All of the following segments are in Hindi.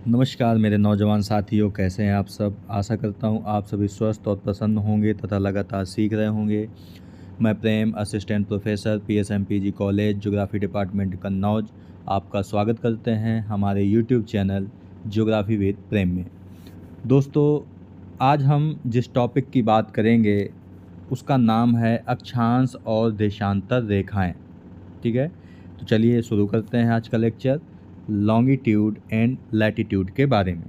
नमस्कार मेरे नौजवान साथियों, कैसे हैं आप सब। आशा करता हूं आप सभी स्वस्थ और प्रसन्न होंगे तथा लगातार सीख रहे होंगे। मैं Prem, assistant professor PSMPG college geography department Kannauj, आपका स्वागत करते हैं हमारे YouTube channel geography with Prem में। दोस्तों, आज हम जिस टॉपिक की बात करेंगे उसका नाम है अक्षांश और देशांतर रेखाएं। ठीक है, तो चलिए शुरू करते हैं आज का लेक्चर लॉन्गिट्यूड एंड लैटिट्यूड के बारे में।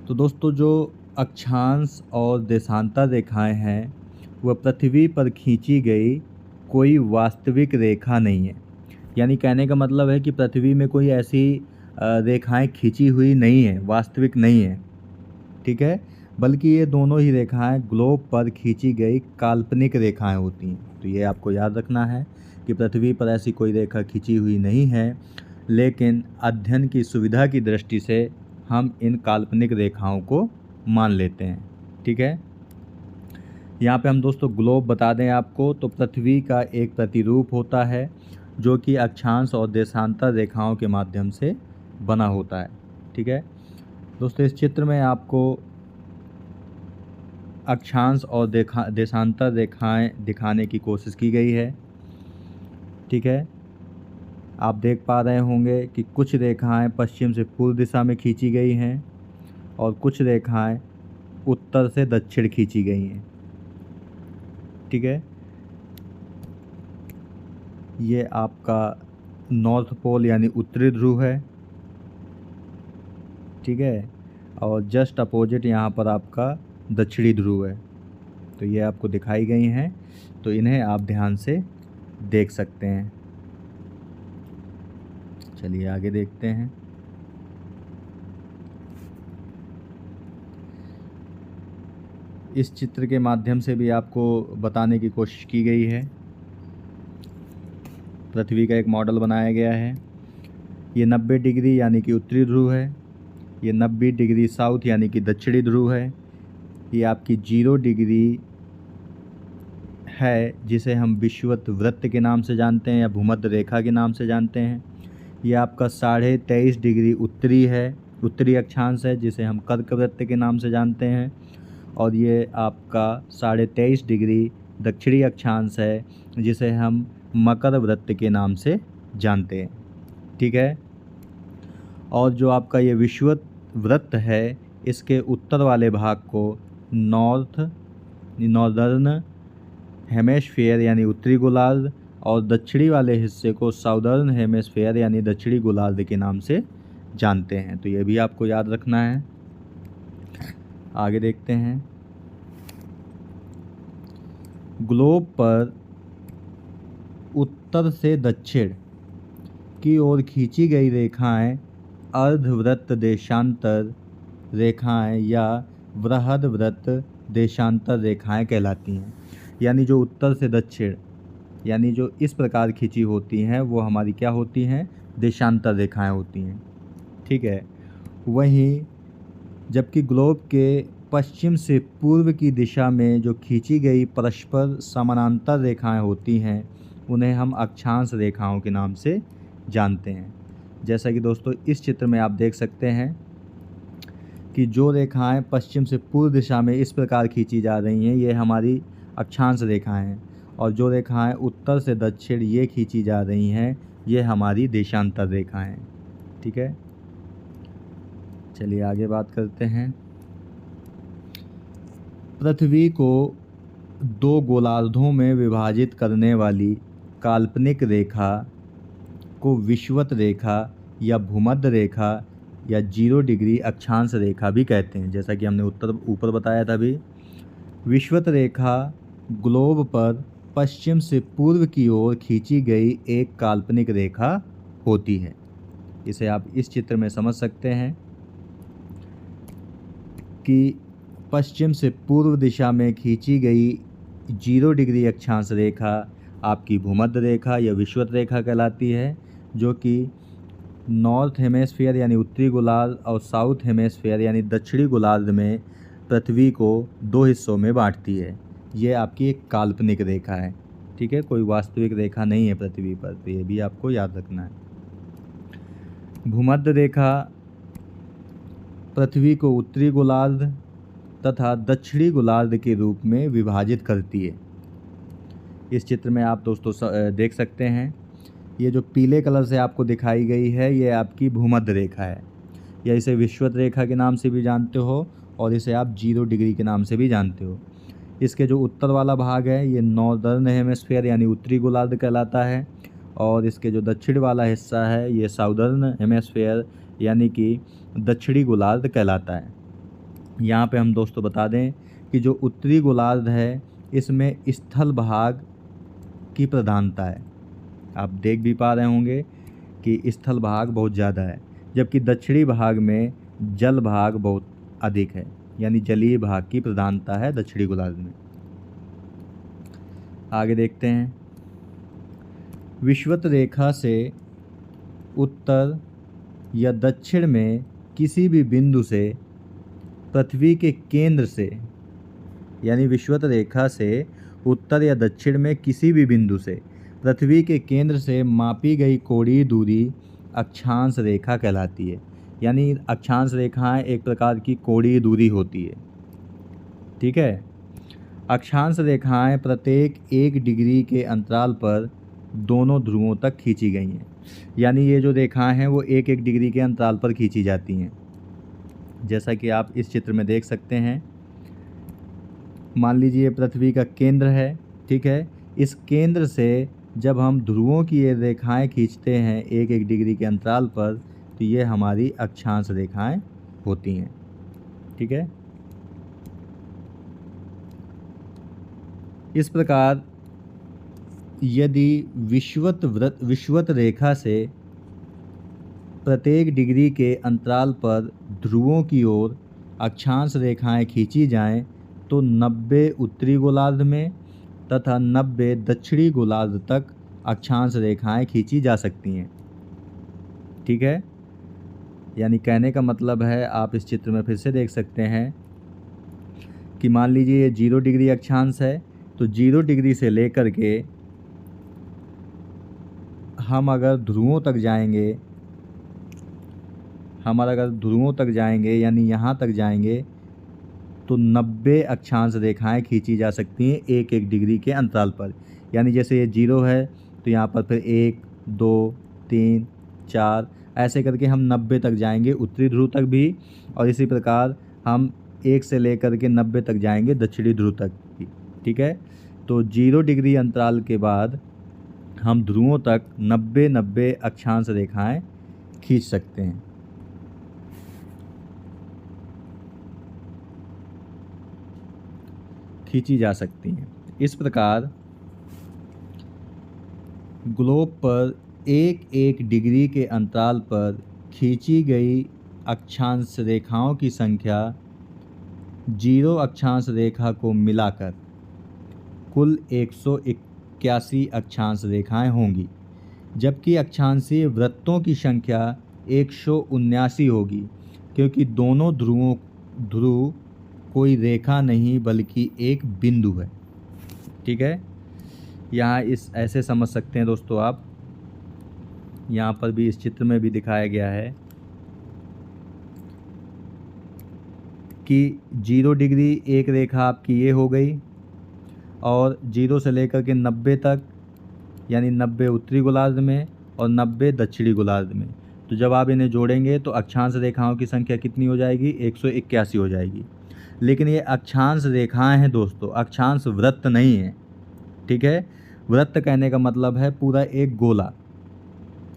तो दोस्तों, जो अक्षांश और देशांतर रेखाएं हैं वह पृथ्वी पर खींची गई कोई वास्तविक रेखा नहीं है। यानी कहने का मतलब है कि पृथ्वी में कोई ऐसी रेखाएं खींची हुई नहीं है, वास्तविक नहीं है। ठीक है, बल्कि ये दोनों ही रेखाएं ग्लोब पर खींची गई काल्पनिक रेखाएं होती हैं। तो ये आपको याद रखना है कि पृथ्वी पर ऐसी कोई रेखा खींची हुई नहीं है, लेकिन अध्ययन की सुविधा की दृष्टि से हम इन काल्पनिक रेखाओं को मान लेते हैं। ठीक है, यहाँ पे हम दोस्तों ग्लोब बता दें आपको, तो पृथ्वी का एक प्रतिरूप होता है जो कि अक्षांश और देशांतर रेखाओं के माध्यम से बना होता है। ठीक है दोस्तों, इस चित्र में आपको अक्षांश और देशांतर रेखाएं दिखाने की कोशिश की गई है। ठीक है, आप देख पा रहे होंगे कि कुछ रेखाएं पश्चिम से पूर्व दिशा में खींची गई हैं और कुछ रेखाएं उत्तर से दक्षिण खींची गई हैं। ठीक है, ये आपका नॉर्थ पोल यानी उत्तरी ध्रुव है। ठीक है, और जस्ट अपोजिट यहाँ पर आपका दक्षिणी ध्रुव है। तो ये आपको दिखाई गई हैं, तो इन्हें आप ध्यान से देख सकते हैं। चलिए आगे देखते हैं। इस चित्र के माध्यम से भी आपको बताने की कोशिश की गई है। पृथ्वी का एक मॉडल बनाया गया है। ये 90 डिग्री यानी कि उत्तरी ध्रुव है। ये 90 डिग्री साउथ यानी कि दक्षिणी ध्रुव है। ये आपकी 0 डिग्री है जिसे हम विषुवत वृत्त के नाम से जानते हैं या भूमध्य रेखा के नाम से जानते हैं। ये आपका 23.5 डिग्री उत्तरी है, उत्तरी अक्षांश है जिसे हम कर्क वृत्त के नाम से जानते हैं। और ये आपका 23.5 डिग्री दक्षिणी अक्षांश है जिसे हम मकर वृत्त के नाम से जानते हैं। ठीक है, और जो आपका ये विषुवत वृत्त है इसके उत्तर वाले भाग को नॉर्दर्न हेमेस्फीयर यानी उत्तरी गोलार्ध और दक्षिणी वाले हिस्से को साउदर्न हेमेस्फीयर यानी दक्षिणी गोलार्ध के नाम से जानते हैं। तो ये भी आपको याद रखना है। आगे देखते हैं। ग्लोब पर उत्तर से दक्षिण की ओर खींची गई रेखाएं अर्धवृत्त देशांतर रेखाएं या बृहदवृत्त देशांतर रेखाएं कहलाती हैं। यानी जो उत्तर से दक्षिण यानी जो इस प्रकार खींची होती हैं वो हमारी क्या होती हैं, देशांतर रेखाएं होती हैं। ठीक है, वहीं जबकि ग्लोब के पश्चिम से पूर्व की दिशा में जो खींची गई परस्पर समानांतर रेखाएं होती हैं उन्हें हम अक्षांश रेखाओं के नाम से जानते हैं। जैसा कि दोस्तों इस चित्र में आप देख सकते हैं कि जो रेखाएं पश्चिम से पूर्व दिशा में इस प्रकार खींची जा रही हैं ये हमारी अक्षांश रेखाएं हैं, और जो रेखाएं उत्तर से दक्षिण ये खींची जा रही हैं ये हमारी देशांतर रेखाएं हैं। ठीक है, चलिए आगे बात करते हैं। पृथ्वी को दो गोलार्धों में विभाजित करने वाली काल्पनिक रेखा को विषुवत रेखा या भूमध्य रेखा या 0 डिग्री अक्षांश रेखा भी कहते हैं। जैसा कि हमने ऊपर बताया था अभी, विषुवत रेखा ग्लोब पर पश्चिम से पूर्व की ओर खींची गई एक काल्पनिक रेखा होती है। इसे आप इस चित्र में समझ सकते हैं कि पश्चिम से पूर्व दिशा में खींची गई 0 डिग्री अक्षांश रेखा आपकी भूमध्य रेखा या विषुवत रेखा कहलाती है, जो कि नॉर्थ हेमेस्फीयर यानी उत्तरी गोलार्ध और साउथ हेमेस्फीयर यानी दक्षिणी गोलार्ध में पृथ्वी को दो हिस्सों में बांटती है। ये आपकी एक काल्पनिक रेखा है। ठीक है, कोई वास्तविक रेखा नहीं है पृथ्वी पर, तो ये भी आपको याद रखना है। भूमध्य रेखा पृथ्वी को उत्तरी गोलार्ध तथा दक्षिणी गोलार्ध के रूप में विभाजित करती है। इस चित्र में आप दोस्तों देख सकते हैं, ये जो पीले कलर से आपको दिखाई गई है ये आपकी भूमध्य रेखा है, या इसे विषुवत रेखा के नाम से भी जानते हो और इसे आप 0 डिग्री के नाम से भी जानते हो। इसके जो उत्तर वाला भाग है ये नॉर्दर्न हेमिस्फीयर यानी उत्तरी गोलार्ध कहलाता है, और इसके जो दक्षिण वाला हिस्सा है ये साउदर्न हेमिस्फीयर यानी कि दक्षिणी गोलार्ध कहलाता है। यहाँ पे हम दोस्तों बता दें कि जो उत्तरी गोलार्ध है इसमें स्थल भाग की प्रधानता है। आप देख भी पा रहे होंगे कि स्थल भाग बहुत ज़्यादा है, जबकि दक्षिणी भाग में जल भाग बहुत अधिक है, यानी जलीय भाग की प्रधानता है दक्षिणी गोलार्ध में। आगे देखते हैं, विषुवत रेखा से उत्तर या दक्षिण में किसी भी बिंदु से पृथ्वी के केंद्र से, यानी विषुवत रेखा से उत्तर या दक्षिण में किसी भी बिंदु से पृथ्वी के केंद्र से मापी गई कोणीय दूरी अक्षांश रेखा कहलाती है। यानी अक्षांश रेखाएं एक प्रकार की कोणीय दूरी होती है, ठीक है। अक्षांश रेखाएं प्रत्येक 1 डिग्री के अंतराल पर दोनों ध्रुवों तक खींची गई हैं। यानी ये जो रेखाएं हैं वो 1-1 डिग्री के अंतराल पर खींची जाती हैं, जैसा कि आप इस चित्र में देख सकते हैं। मान लीजिए पृथ्वी का केंद्र है, ठीक है। इस केंद्र से जब हम ध्रुवों की ये रेखाएं खींचते हैं 1-1 डिग्री के अंतराल पर, तो ये हमारी अक्षांश रेखाएं होती हैं, ठीक है। इस प्रकार यदि विषुवत रेखा से प्रत्येक डिग्री के अंतराल पर ध्रुवों की ओर अक्षांश रेखाएं खींची जाएं तो 90 उत्तरी गोलार्ध में तथा 90 दक्षिणी गोलार्ध तक अक्षांश रेखाएं खींची जा सकती हैं, ठीक है। यानी कहने का मतलब है, आप इस चित्र में फिर से देख सकते हैं कि मान लीजिए ये 0 डिग्री अक्षांश है, तो 0 डिग्री से लेकर के हम अगर ध्रुवों तक जाएंगे यानी यहाँ तक जाएंगे तो 90 अक्षांश रेखाएं खींची जा सकती हैं 1-1 डिग्री के अंतराल पर। यानी जैसे ये 0 है तो यहाँ पर फिर 1, 2, 3, 4 ऐसे करके हम 90 तक जाएंगे उत्तरी ध्रुव तक भी, और इसी प्रकार हम 1 से लेकर के 90 तक जाएंगे दक्षिणी ध्रुव तक भी, ठीक है। तो 0 डिग्री अंतराल के बाद हम ध्रुवों तक 90 अक्षांश रेखाएं खींच सकते हैं। खींची जा सकती हैं। इस प्रकार ग्लोब पर 1-1 डिग्री के अंतराल पर खींची गई अक्षांश रेखाओं की संख्या 0 अक्षांश रेखा को मिलाकर कुल 181 अक्षांश रेखाएं होंगी, जबकि अक्षांशीय वृत्तों की संख्या 179 होगी, क्योंकि दोनों ध्रुव कोई रेखा नहीं बल्कि एक बिंदु है, ठीक है। यहाँ इस ऐसे समझ सकते हैं दोस्तों आप, यहाँ पर भी इस चित्र में भी दिखाया गया है कि 0 डिग्री एक रेखा आपकी ये हो गई, और 0 से लेकर के 90 तक यानी 90 उत्तरी गोलार्ध में और 90 दक्षिणी गोलार्ध में। तो जब आप इन्हें जोड़ेंगे तो अक्षांश रेखाओं की संख्या कितनी हो जाएगी? 181 हो जाएगी। लेकिन ये अक्षांश रेखाएं हैं दोस्तों, अक्षांश वृत्त नहीं है, ठीक है। वृत्त कहने का मतलब है पूरा एक गोला,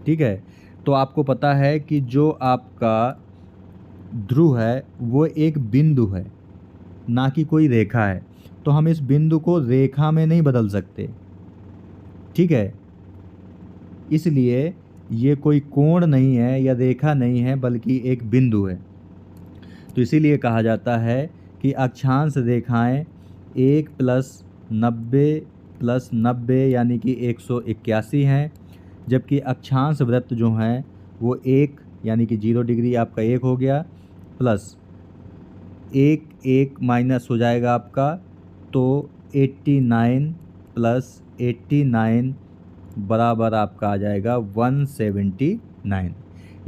ठीक है। तो आपको पता है कि जो आपका ध्रुव है वो एक बिंदु है, ना कि कोई रेखा है। तो हम इस बिंदु को रेखा में नहीं बदल सकते, ठीक है। इसलिए ये कोई कोण नहीं है या रेखा नहीं है, बल्कि एक बिंदु है। तो इसीलिए कहा जाता है कि अक्षांश रेखाएं 1 + 90 + 90 यानी कि 181 हैं, जबकि अक्षांश वृत्त जो हैं वो 1 यानी कि 0 डिग्री आपका 1 हो गया, प्लस 1 माइनस हो जाएगा आपका, तो 89 + 89 बराबर आपका आ जाएगा 179।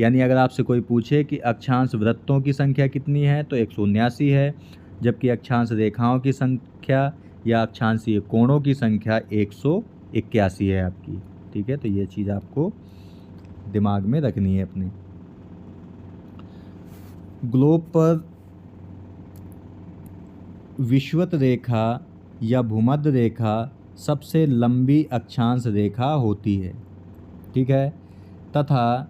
यानी अगर आपसे कोई पूछे कि अक्षांश वृत्तों की संख्या कितनी है तो 179 है, जबकि अक्षांश रेखाओं की संख्या या अक्षांशीय कोणों की संख्या 181 है आपकी। ठीक है, तो ये चीज़ आपको दिमाग में रखनी है अपने। ग्लोब पर विषुवत रेखा या भूमध्य रेखा सबसे लंबी अक्षांश रेखा होती है। ठीक है, तथा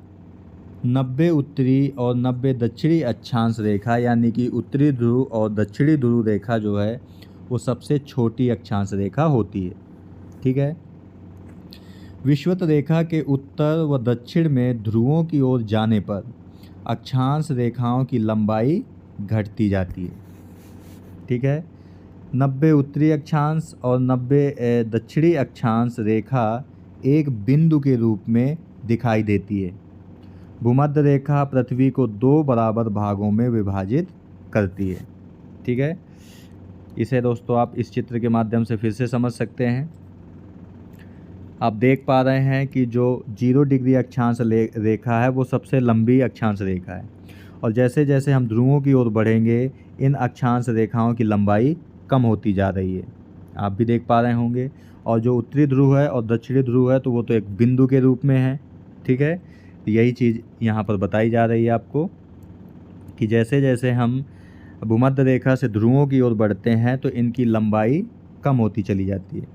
90 उत्तरी और 90 दक्षिणी अक्षांश रेखा यानी कि उत्तरी ध्रुव और दक्षिणी ध्रुव रेखा जो है वो सबसे छोटी अक्षांश रेखा होती है। ठीक है, विषुवत रेखा के उत्तर व दक्षिण में ध्रुवों की ओर जाने पर अक्षांश रेखाओं की लंबाई घटती जाती है। ठीक है, 90 उत्तरी अक्षांश और 90 दक्षिणी अक्षांश रेखा एक बिंदु के रूप में दिखाई देती है। भूमध्य रेखा पृथ्वी को 2 बराबर भागों में विभाजित करती है। ठीक है, इसे दोस्तों आप इस चित्र के माध्यम से फिर से समझ सकते हैं। आप देख पा रहे हैं कि जो 0 डिग्री अक्षांश रेखा है वो सबसे लंबी अक्षांश रेखा है, और जैसे जैसे हम ध्रुवों की ओर बढ़ेंगे इन अक्षांश रेखाओं की लंबाई कम होती जा रही है, आप भी देख पा रहे होंगे। और जो उत्तरी ध्रुव है और दक्षिणी ध्रुव है तो वो तो एक बिंदु के रूप में है। ठीक है, यही चीज़ यहाँ पर बताई जा रही है आपको कि जैसे जैसे हम भूमध्य रेखा से ध्रुवों की ओर बढ़ते हैं तो इनकी लंबाई कम होती चली जाती है।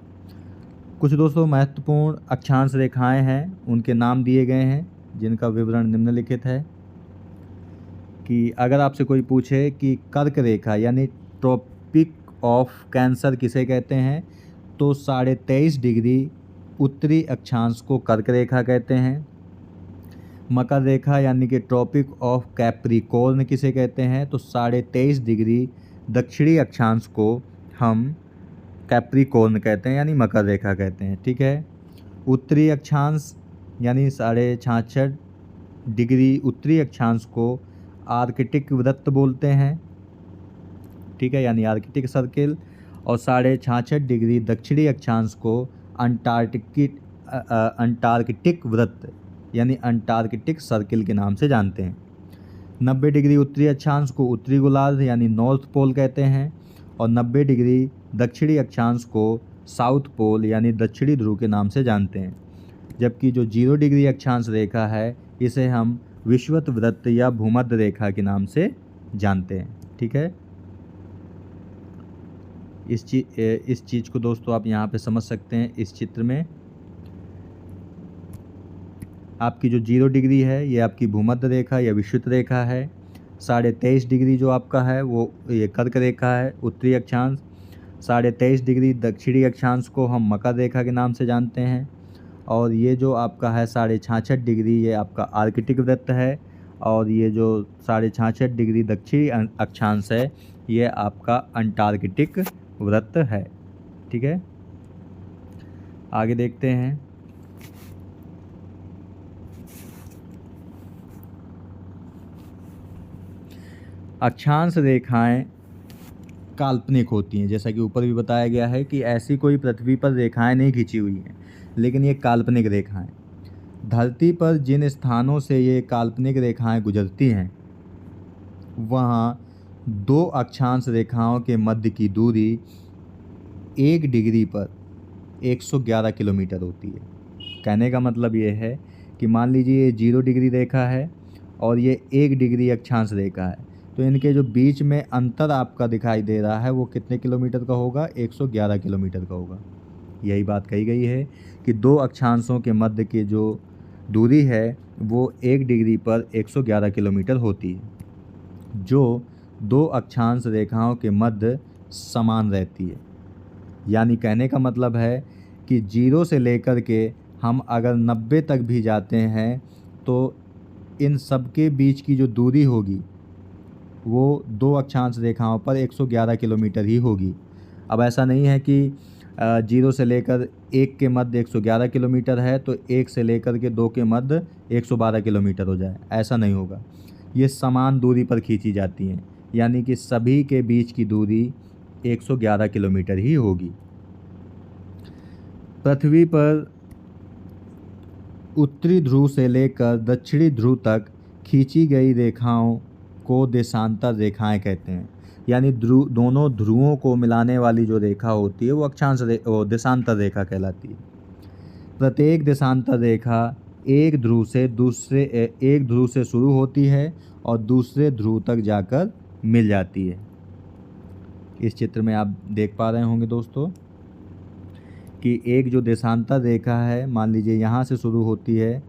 कुछ दोस्तों महत्वपूर्ण अक्षांश रेखाएं हैं, उनके नाम दिए गए हैं जिनका विवरण निम्नलिखित है कि अगर आपसे कोई पूछे कि कर्क रेखा यानी ट्रॉपिक ऑफ कैंसर किसे कहते हैं तो 23.5 डिग्री उत्तरी अक्षांश को कर्क रेखा कहते हैं। मकर रेखा यानी कि ट्रॉपिक ऑफ कैप्रिकॉर्न किसे कहते हैं तो 23.5 डिग्री दक्षिणी अक्षांश को हम कैप्रिकॉर्न कहते हैं यानी मकर रेखा कहते हैं। ठीक है, उत्तरी अक्षांश यानी 66.5 डिग्री उत्तरी अक्षांश को आर्कटिक वृत्त बोलते हैं। ठीक है, यानी आर्कटिक सर्किल। और 66.5 डिग्री दक्षिणी अक्षांश को अंटार्कटिक वृत्त यानी अंटार्कटिक सर्किल के नाम से जानते हैं। 90 डिग्री उत्तरी अक्षांश को उत्तरी गोलार्ध यानी नॉर्थ पोल कहते हैं, और 90 डिग्री दक्षिणी अक्षांश को साउथ पोल यानी दक्षिणी ध्रुव के नाम से जानते हैं। जबकि जो 0 डिग्री अक्षांश रेखा है इसे हम विषुवत वृत्त या भूमध्य रेखा के नाम से जानते हैं। ठीक है, इस चीज़ को दोस्तों आप यहाँ पे समझ सकते हैं। इस चित्र में आपकी जो 0 डिग्री है ये आपकी भूमध्य रेखा या विषुवत रेखा है। 23.5 डिग्री जो आपका है वो ये कर्क रेखा है उत्तरी अक्षांश। 23.5 डिग्री दक्षिणी अक्षांश को हम मकर रेखा के नाम से जानते हैं। और ये जो आपका है 66.5 डिग्री ये आपका आर्कटिक वृत्त है, और ये जो 66.5 डिग्री दक्षिणी अक्षांश है ये आपका अंटार्कटिक वृत्त है। ठीक है, आगे देखते हैं। अक्षांश रेखाएं काल्पनिक होती हैं, जैसा कि ऊपर भी बताया गया है कि ऐसी कोई पृथ्वी पर रेखाएं नहीं खींची हुई हैं, लेकिन ये काल्पनिक रेखाएं। धरती पर जिन स्थानों से ये काल्पनिक रेखाएं गुजरती हैं वहाँ 2 अक्षांश रेखाओं के मध्य की दूरी 1 डिग्री पर 111 किलोमीटर होती है। कहने का मतलब ये है कि मान लीजिए ये 0 डिग्री रेखा है और ये 1 डिग्री अक्षांश रेखा है, तो इनके जो बीच में अंतर आपका दिखाई दे रहा है वो कितने किलोमीटर का होगा? 111 किलोमीटर का होगा। यही बात कही गई है कि 2 अक्षांशों के मध्य की जो दूरी है वो 1 डिग्री पर 111 किलोमीटर होती है, जो 2 अक्षांश रेखाओं के मध्य समान रहती है। यानी कहने का मतलब है कि 0 से लेकर के हम अगर 90 तक भी जाते हैं तो इन सब के बीच की जो दूरी होगी वो 2 अक्षांश रेखाओं पर 111 किलोमीटर ही होगी। अब ऐसा नहीं है कि 0 से लेकर 1 के मध्य 111 किलोमीटर है तो 1 से लेकर के 2 के मध्य 112 किलोमीटर हो जाए, ऐसा नहीं होगा। ये समान दूरी पर खींची जाती हैं, यानी कि सभी के बीच की दूरी 111 किलोमीटर ही होगी। पृथ्वी पर उत्तरी ध्रुव से लेकर दक्षिणी ध्रुव तक खींची गई रेखाओं को देशांतर रेखाएं कहते हैं। यानी दोनों ध्रुवों को मिलाने वाली जो रेखा होती है वो वो देशांतर रेखा कहलाती है। प्रत्येक देशांतर रेखा एक ध्रुव से शुरू होती है और दूसरे ध्रुव तक जाकर मिल जाती है। इस चित्र में आप देख पा रहे होंगे दोस्तों कि एक जो देशांतर रेखा है, मान लीजिए यहाँ से शुरू होती है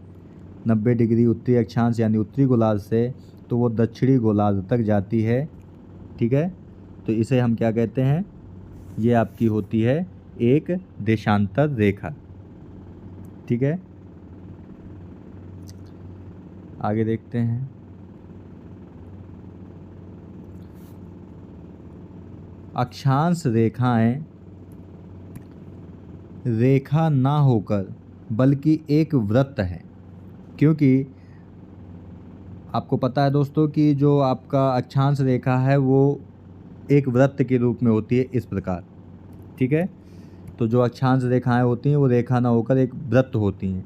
90 डिग्री उत्तरी अक्षांश यानी उत्तरी गोलार्ध से, तो वो दक्षिणी गोलार्ध तक जाती है। ठीक है, तो इसे हम क्या कहते हैं, ये आपकी होती है एक देशांतर रेखा। ठीक है, आगे देखते हैं। अक्षांश रेखाएं रेखा ना होकर बल्कि एक वृत्त है, क्योंकि आपको पता है दोस्तों कि जो आपका अक्षांश रेखा है वो एक वृत्त के रूप में होती है इस प्रकार। ठीक है, तो जो अक्षांश रेखाएं होती हैं वो रेखा ना होकर एक वृत्त होती हैं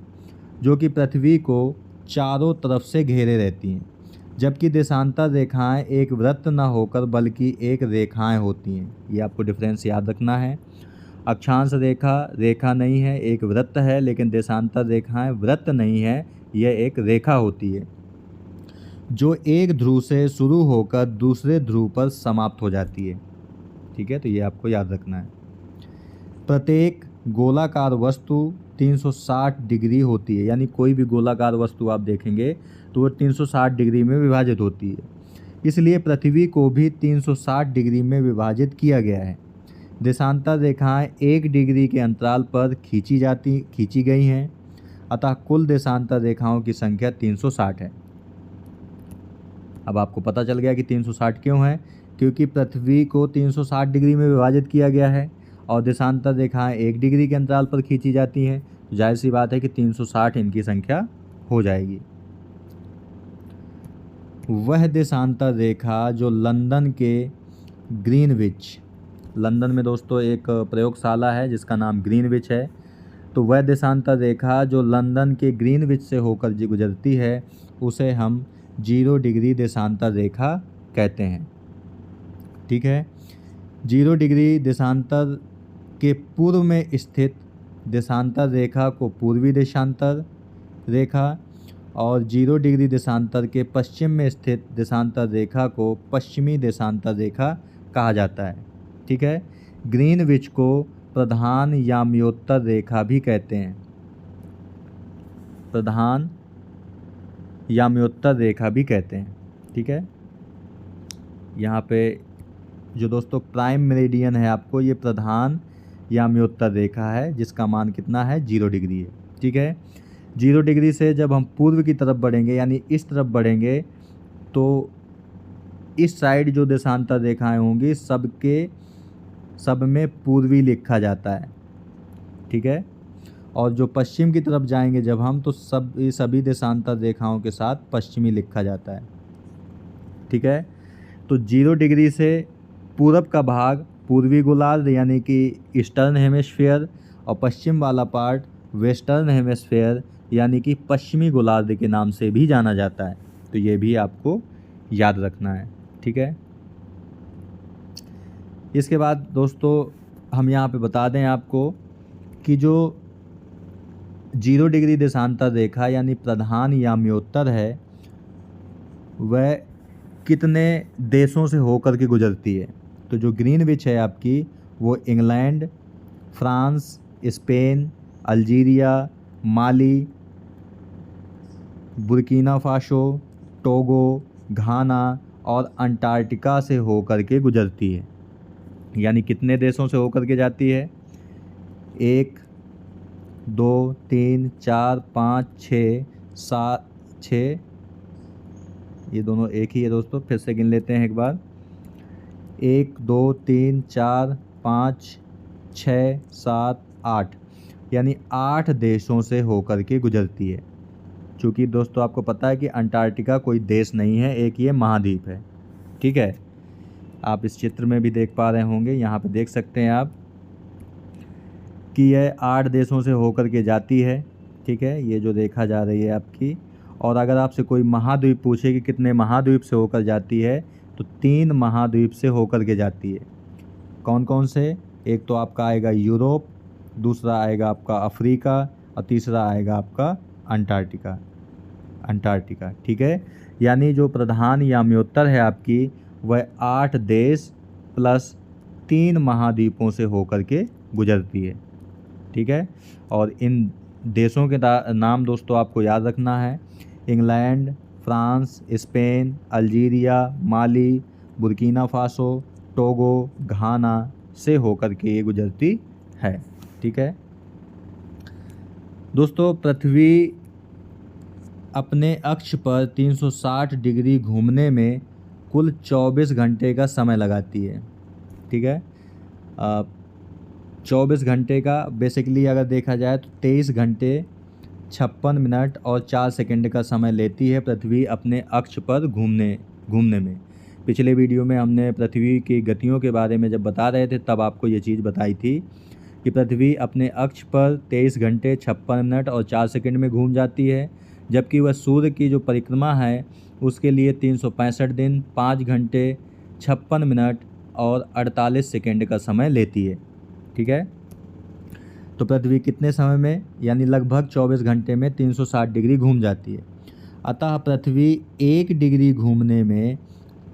जो कि पृथ्वी को चारों तरफ से घेरे रहती हैं, जबकि देशांतर रेखाएं एक वृत्त ना होकर बल्कि एक रेखाएं होती हैं। ये आपको डिफरेंस याद रखना है। अक्षांश रेखा रेखा नहीं है, एक वृत्त है, लेकिन देशांतर रेखाएं वृत्त नहीं है, यह एक रेखा होती है जो एक ध्रुव से शुरू होकर दूसरे ध्रुव पर समाप्त हो जाती है। ठीक है, तो ये आपको याद रखना है। प्रत्येक गोलाकार वस्तु 360 डिग्री होती है, यानी कोई भी गोलाकार वस्तु आप देखेंगे तो वो 360 डिग्री में विभाजित होती है। इसलिए पृथ्वी को भी 360 डिग्री में विभाजित किया गया है। देशांतर रेखाएं 1 डिग्री के अंतराल पर खींची गई हैं, अतः कुल देशांतर रेखाओं की संख्या 360 है। अब आपको पता चल गया कि 360 क्यों है, क्योंकि पृथ्वी को 360 डिग्री में विभाजित किया गया है और देशांतर रेखाएं 1 डिग्री के अंतराल पर खींची जाती हैं, तो जाहिर सी बात है कि 360 इनकी संख्या हो जाएगी। वह देशांतर रेखा जो लंदन के ग्रीनविच, लंदन में दोस्तों एक प्रयोगशाला है जिसका नाम ग्रीनविच है, तो वह देशांतर रेखा जो लंदन के ग्रीनविच से होकर गुजरती है उसे हम 0 डिग्री देशांतर रेखा कहते हैं। ठीक है, 0 डिग्री देशांतर के पूर्व में स्थित देशांतर रेखा को पूर्वी देशांतर रेखा और 0 डिग्री देशांतर के पश्चिम में स्थित देशांतर रेखा को पश्चिमी देशांतर रेखा कहा जाता है। ठीक है, ग्रीनविच को प्रधान याम्योत्तर रेखा भी कहते हैं, प्रधान याम्योत्तर रेखा भी कहते हैं। ठीक है, यहाँ पे जो दोस्तों प्राइम मेरिडियन है आपको, ये प्रधान याम्योत्तर रेखा है जिसका मान कितना है, 0 डिग्री है। ठीक है, 0 डिग्री से जब हम पूर्व की तरफ बढ़ेंगे यानी इस तरफ बढ़ेंगे तो इस साइड जो देशांतर रेखाएं होंगी सब में पूर्वी लिखा जाता है। ठीक है, और जो पश्चिम की तरफ जाएंगे जब हम, तो सभी देशांतर रेखाओं के साथ पश्चिमी लिखा जाता है। ठीक है, तो 0 डिग्री से पूरब का भाग पूर्वी गोलार्ध यानी कि ईस्टर्न हेमिस्फीयर और पश्चिम वाला पार्ट वेस्टर्न हेमिस्फीयर यानी कि पश्चिमी गोलार्ध के नाम से भी जाना जाता है, तो ये भी आपको याद रखना है। ठीक है, इसके बाद दोस्तों हम यहाँ पे बता दें आपको कि जो 0 डिग्री देशांतर रेखा यानी प्रधान याम्योत्तर है वह कितने देशों से होकर के गुजरती है। तो जो ग्रीनविच है आपकी वो इंग्लैंड, फ्रांस, स्पेन, अल्जीरिया, माली, बुर्किना फासो, टोगो, घाना और अंटार्कटिका से होकर के गुजरती है। यानी कितने देशों से होकर के जाती है, 1 2 3 4 5 6 7 6, ये दोनों एक ही है दोस्तों, फिर से गिन लेते हैं एक बार, 1 2 3 4 5 6 7 8, यानी 8 देशों से होकर के गुजरती है। चूँकि दोस्तों आपको पता है कि अंटार्कटिका कोई देश नहीं है, एक ये महाद्वीप है। ठीक है, आप इस चित्र में भी देख पा रहे होंगे, यहाँ पे देख सकते हैं आप कि यह 8 देशों से होकर के जाती है। ठीक है, ये जो देखा जा रही है आपकी, और अगर आपसे कोई महाद्वीप पूछे कि कितने महाद्वीप से होकर जाती है, तो 3 महाद्वीप से होकर के जाती है। कौन कौन से? एक तो आपका आएगा यूरोप, दूसरा आएगा आपका अफ्रीका और तीसरा आएगा आपका अंटार्कटिका। ठीक है, यानी जो प्रधान याम्योत्तर है आपकी, वह 8 देश प्लस 3 महाद्वीपों से होकर के गुजरती है। ठीक है, और इन देशों के नाम दोस्तों आपको याद रखना है। इंग्लैंड, फ्रांस, स्पेन, अल्जीरिया, माली, बुर्किना फासो, टोगो, घाना से होकर के ये गुजरती है। ठीक है दोस्तों, पृथ्वी अपने अक्ष पर 360 डिग्री घूमने में कुल 24 घंटे का समय लगाती है। ठीक है, 24 घंटे का बेसिकली अगर देखा जाए तो 23 घंटे 56 मिनट और 4 सेकंड का समय लेती है पृथ्वी अपने अक्ष पर घूमने में। पिछले वीडियो में हमने पृथ्वी की गतियों के बारे में जब बता रहे थे, तब आपको ये चीज़ बताई थी कि पृथ्वी अपने अक्ष पर 23 घंटे 56 मिनट और 4 सेकंड में घूम जाती है, जबकि वह सूर्य की जो परिक्रमा है उसके लिए 365 दिन 5 घंटे 56 मिनट और 48 सेकंड का समय लेती है। ठीक है, तो पृथ्वी कितने समय में, यानी लगभग 24 घंटे में 360 डिग्री घूम जाती है। अतः पृथ्वी 1 डिग्री घूमने में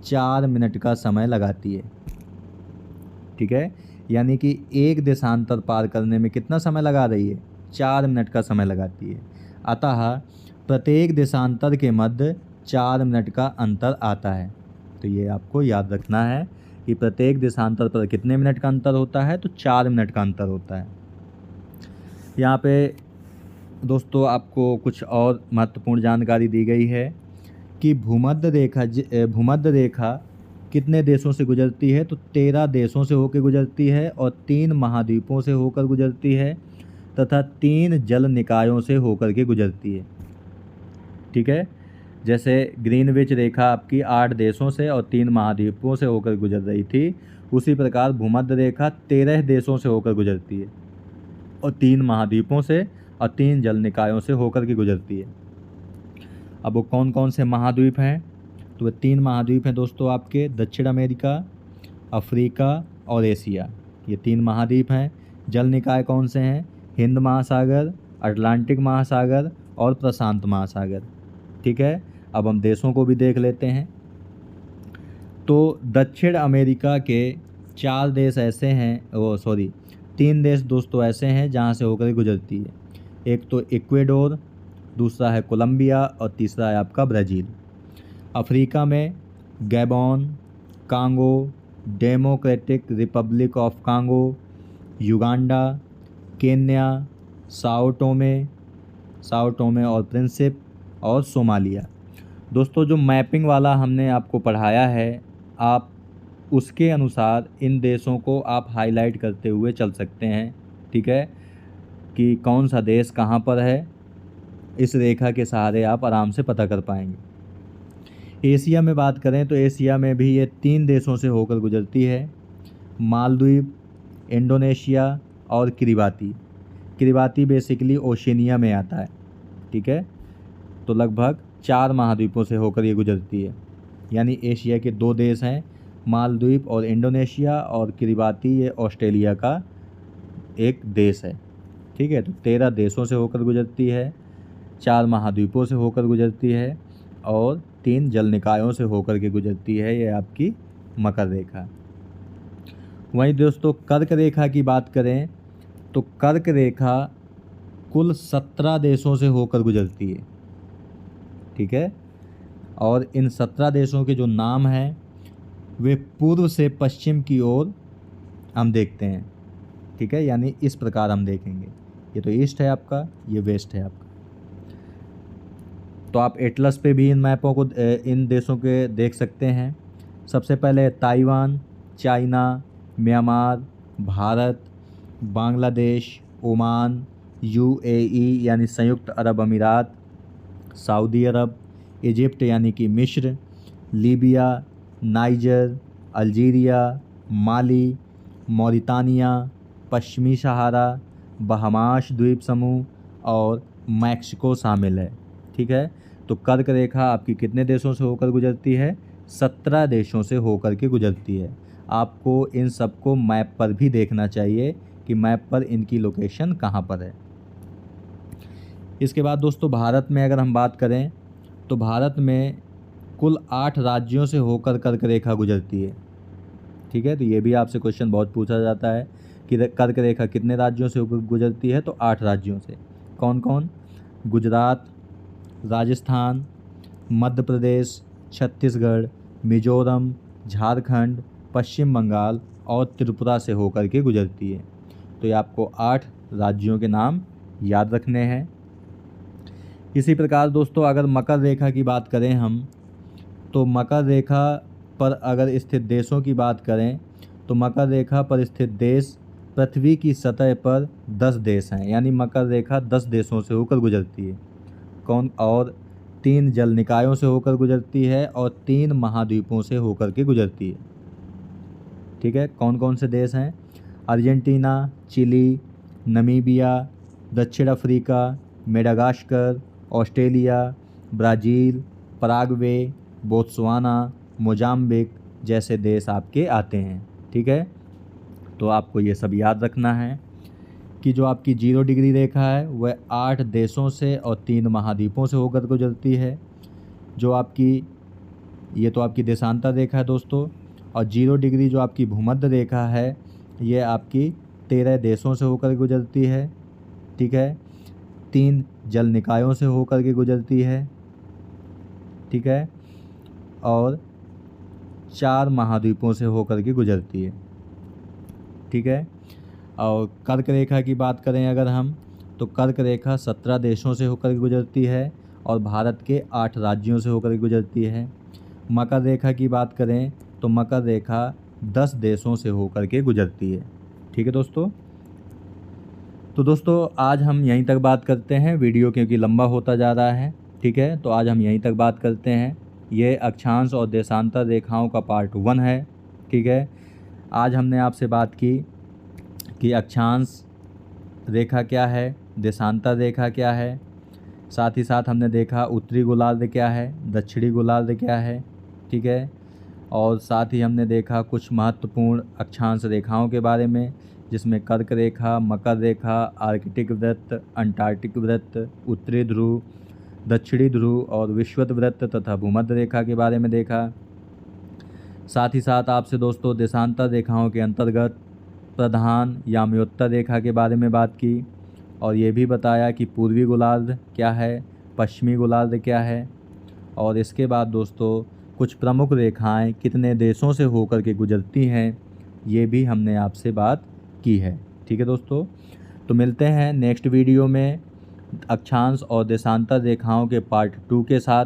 4 मिनट का समय लगाती है। ठीक है, यानी कि एक देशांतर पार करने में कितना समय लगा रही है? 4 मिनट का समय लगाती है। अतः प्रत्येक देशांतर के मध्य 4 मिनट का अंतर आता है। तो ये आपको याद रखना है कि प्रत्येक देशांतर पर कितने मिनट का अंतर होता है? तो 4 मिनट का अंतर होता है। यहाँ पे दोस्तों आपको कुछ और महत्वपूर्ण जानकारी दी गई है कि भूमध्य रेखा कितने देशों से गुजरती है? तो 13 देशों से होकर गुजरती है और 3 महाद्वीपों से होकर गुजरती है तथा 3 जल निकायों से होकर के गुजरती है। ठीक है, जैसे ग्रीनविच रेखा आपकी 8 देशों से और 3 महाद्वीपों से होकर गुजर रही थी, उसी प्रकार भूमध्य रेखा 13 देशों से होकर गुजरती है और 3 महाद्वीपों से और 3 जल निकायों से होकर के गुजरती है। अब वो कौन कौन से महाद्वीप हैं? तो वे 3 महाद्वीप हैं दोस्तों आपके, दक्षिण अमेरिका, अफ्रीका और एशिया। ये 3 महाद्वीप हैं। जल निकाय कौन से हैं? हिंद महासागर, अटलांटिक महासागर और प्रशांत महासागर। ठीक है, अब हम देशों को भी देख लेते हैं। तो दक्षिण अमेरिका के 4 देश ऐसे हैं, 3 देश दोस्तों ऐसे हैं जहाँ से होकर गुजरती है। एक तो इक्वेडोर, दूसरा है कोलंबिया और तीसरा है आपका ब्राज़ील। अफ्रीका में Gabon, Congo, democratic Republic of Congo, Uganda, Kenya, Sao Thome और प्रिंसिप और सोमालिया। दोस्तों जो मैपिंग वाला हमने आपको पढ़ाया है, आप उसके अनुसार इन देशों को आप हाईलाइट करते हुए चल सकते हैं। ठीक है, कि कौन सा देश कहाँ पर है, इस रेखा के सहारे आप आराम से पता कर पाएंगे। एशिया में बात करें तो एशिया में भी ये 3 देशों से होकर गुजरती है, मालदीव, इंडोनेशिया और किरिबाती बेसिकली ओशिनिया में आता है। ठीक है, तो लगभग 4 महाद्वीपों से होकर ये गुजरती है। यानी एशिया के 2 देश हैं, मालदीव और इंडोनेशिया, और किरिबाती ये ऑस्ट्रेलिया का एक देश है। ठीक है, तो 13 देशों से होकर गुजरती है, 4 महाद्वीपों से होकर गुजरती है और 3 जल निकायों से होकर के गुजरती है। ये आपकी मकर रेखा। वहीं दोस्तों कर्क रेखा की बात करें तो कर्क रेखा कुल 17 देशों से होकर गुजरती है। ठीक है, और इन 17 देशों के जो नाम हैं वे पूर्व से पश्चिम की ओर हम देखते हैं। ठीक है, यानी इस प्रकार हम देखेंगे, ये तो ईस्ट है आपका, ये वेस्ट है आपका। तो आप एटलस पे भी इन मैपों को इन देशों के देख सकते हैं। सबसे पहले Taiwan, China, Myanmar, Bharat, Bangladesh, Oman, UAE यानी संयुक्त अरब अमीरात, सऊदी अरब, इजिप्ट यानी कि मिस्र, लीबिया, नाइजर, अल्जीरिया, माली, मौरितानिया, पश्चिमी सहारा, बहामास द्वीप समूह और मैक्सिको शामिल है। ठीक है, तो कर्क रेखा आपकी कितने देशों से होकर गुजरती है? 17 देशों से होकर के गुजरती है। आपको इन सबको मैप पर भी देखना चाहिए कि मैप पर इनकी लोकेशन कहाँ पर है। इसके बाद दोस्तों भारत में अगर हम बात करें तो भारत में कुल 8 राज्यों से होकर कर्क रेखा गुजरती है। ठीक है, तो ये भी आपसे क्वेश्चन बहुत पूछा जाता है कि कर्क रेखा कितने राज्यों से होकर गुजरती है? तो 8 राज्यों से। कौन कौन? गुजरात, राजस्थान, मध्य प्रदेश, छत्तीसगढ़, मिजोरम, झारखंड, पश्चिम बंगाल और त्रिपुरा से होकर के गुजरती है। तो ये आपको 8 राज्यों के नाम याद रखने हैं। इसी प्रकार दोस्तों अगर मकर रेखा की बात करें हम, तो मकर रेखा पर अगर स्थित देशों की बात करें तो मकर रेखा पर स्थित देश पृथ्वी की सतह पर 10 देश हैं, यानी मकर रेखा 10 देशों से होकर गुजरती है। कौन? और 3 जल निकायों से होकर गुजरती है और 3 महाद्वीपों से होकर के गुजरती है। ठीक है, कौन कौन से देश हैं? अर्जेंटीना, चिली, नमीबिया, दक्षिण Africa, Madagascar, Australia, Brazil, Paraguay, Botswana, Mozambique जैसे देश आपके आते हैं। ठीक है, तो आपको ये सब याद रखना है कि जो आपकी 0 डिग्री रेखा है वह 8 देशों से और 3 महाद्वीपों से होकर गुजरती है। जो आपकी ये तो आपकी देशांतर रेखा है दोस्तों, और 0 डिग्री जो आपकी भूमध्य रेखा है ये आपकी 13 देशों से होकर गुजरती है। ठीक है, 3 जल निकायों से होकर के गुजरती है। ठीक है, और 4 महाद्वीपों से होकर के गुजरती है। ठीक है, और कर्क रेखा की बात करें अगर हम, तो कर्क रेखा 17 देशों से होकर गुजरती है और भारत के 8 राज्यों से होकर गुजरती है। मकर रेखा की बात करें तो मकर रेखा 10 देशों से होकर के गुजरती है। ठीक है दोस्तों, तो दोस्तों आज हम यहीं तक बात करते हैं, वीडियो क्योंकि लंबा होता जा रहा है। ठीक है, तो आज हम यहीं तक बात करते हैं। ये अक्षांश और देशांतर रेखाओं का पार्ट 1 है। ठीक है, आज हमने आपसे बात की कि अक्षांश रेखा क्या है, देशांतर रेखा क्या है, साथ ही साथ हमने देखा उत्तरी गोलार्ध क्या है, दक्षिणी गोलार्ध क्या है। ठीक है, और साथ ही हमने देखा कुछ महत्वपूर्ण अक्षांश रेखाओं के बारे में, जिसमें कर्क रेखा, मकर रेखा, आर्कटिक वृत्त, अंटार्कटिक वृत्त, उत्तरी ध्रुव, दक्षिणी ध्रुव और विषुवत वृत्त तथा भूमध्य रेखा के बारे में देखा। साथ ही साथ आपसे दोस्तों देशांतर रेखाओं के अंतर्गत प्रधान याम्योत्तर रेखा के बारे में बात की, और ये भी बताया कि पूर्वी गोलार्ध क्या है, पश्चिमी गोलार्ध क्या है, और इसके बाद दोस्तों कुछ प्रमुख रेखाएं कितने देशों से होकर के गुजरती हैं ये भी हमने आपसे बात की है। ठीक है दोस्तों, तो मिलते हैं नेक्स्ट वीडियो में अक्षांश और देशांतर रेखाओं के पार्ट 2 के साथ।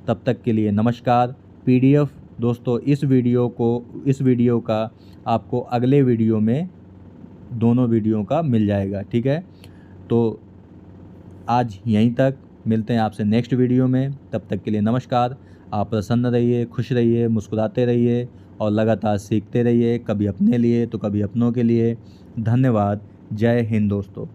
तब तक के लिए नमस्कार। PDF दोस्तों इस वीडियो का आपको अगले वीडियो में दोनों वीडियो का मिल जाएगा। ठीक है, तो आज यहीं तक, मिलते हैं आपसे नेक्स्ट वीडियो में। तब तक के लिए नमस्कार। आप प्रसन्न रहिए, खुश रहिए, मुस्कुराते रहिए और लगातार सीखते रहिए, कभी अपने लिए तो कभी अपनों के लिए। धन्यवाद। जय हिंद दोस्तों।